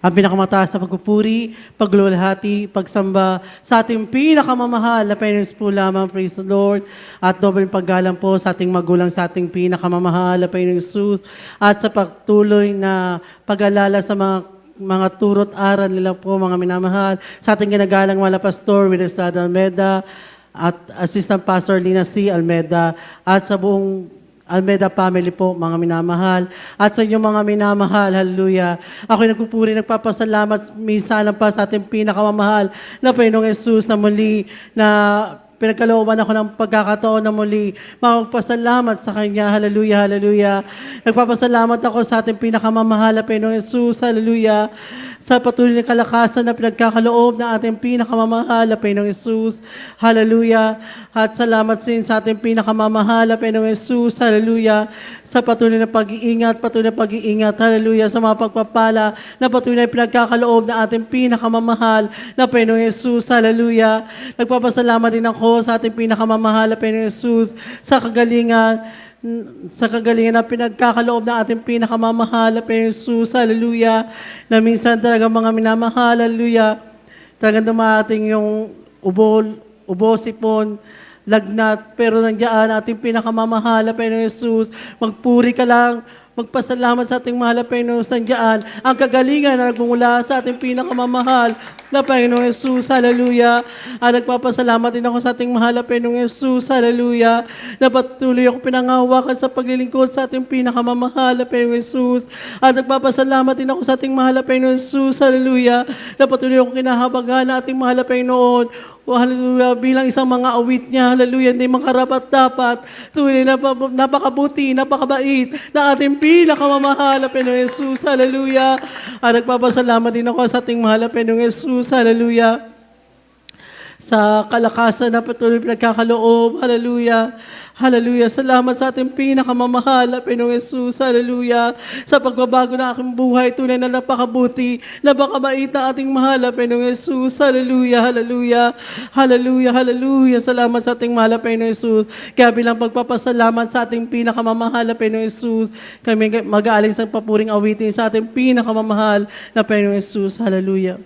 ang pinakamataas na pagpupuri, paglulahati, pagsamba sa ating pinakamamahal na Panginoon po lamang, praise the Lord, at dobling paggalang po sa ating magulang, sa ating pinakamamahal na Panginoon Jesus, at sa pagtuloy na pag-alala sa mga turot aral nila po, mga minamahal, sa ating ginagalang wala Pastor with Estrada Almeda, at Assistant Pastor Lina C. Almeda, at sa buong Almeda family po, mga minamahal. At sa inyong mga minamahal, hallelujah. Ako'y nagpupuri, nagpapasalamat minsan pa sa ating pinakamamahal na Panginoong Jesus na muli na pinagkalooban ako ng pagkakataon na muli magpasalamat sa Kanya. Hallelujah, hallelujah. Nagpapasalamat ako sa ating pinakamamahal na Panginoong Jesus. Hallelujah. Sa patuloy na kalakasan na pinagkakaloob ng ating pinakamamahal na Panginoong Jesus. Hallelujah. At salamat din sa ating pinakamamahal na Panginoong Jesus. Hallelujah. Sa patuloy na pag-iingat, hallelujah, sa mga pagpapala na patuloy na pinagkakaloob ng ating pinakamamahal na Panginoong Jesus. Hallelujah. Nagpapasalamat din ako sa ating pinakamamahal na Panginoong Jesus sa kagalingan na pinagkakaloob ng ating pinakamamahal na Panginoong Jesus. Hallelujah. Na minsan talaga mga minamahal, hallelujah, talagang dumating yung sipon, lagnat, pero nandiyan ating pinakamamahal na Panginoong Jesus. Magpuri ka lang, magpasalamat sa ating mahal na Panginoon. Nandiyan ang kagalingan na nagmumula sa ating pinakamamahal na Panginoong Jesus. Hallelujah. At nagpapasalamat din ako sa ating mahal na Panginoong Jesus. Hallelujah. Na patuloy ako pinangahawakan sa paglilingkod sa ating pinakamamahal na Panginoong Jesus. At nagpapasalamat din ako sa ating mahal na Panginoong Jesus. Hallelujah. Na patuloy ako kinahabagan na ating mahal na Panginoon. Oh, hallelujah, bilang isang mga awit niya, hallelujah, hindi makarapat dapat, tunay na napakabuti, napakabait, na ating pinakamamahal na Panginoong Jesus, hallelujah. At nagpapasalamat din ako sa ating mahal na Panginoong Jesus, hallelujah. Sa kalakasan na patuloy pinagkakaloob, hallelujah. Hallelujah. Salamat sa ating pinakamamahal na Panginoong Jesus. Hallelujah. Sa pagbabago ng aking buhay, tunay na napakabuti, napakabait na ating mahal na Panginoong Jesus. Hallelujah. Hallelujah. Hallelujah. Hallelujah. Salamat sa ating mahal na Panginoong Jesus. Kaya bilang pagpapasalamat sa ating pinakamamahal na Panginoong Jesus, kami mag-aaling sa papuring awitin sa ating pinakamamahal na Panginoong Jesus. Hallelujah.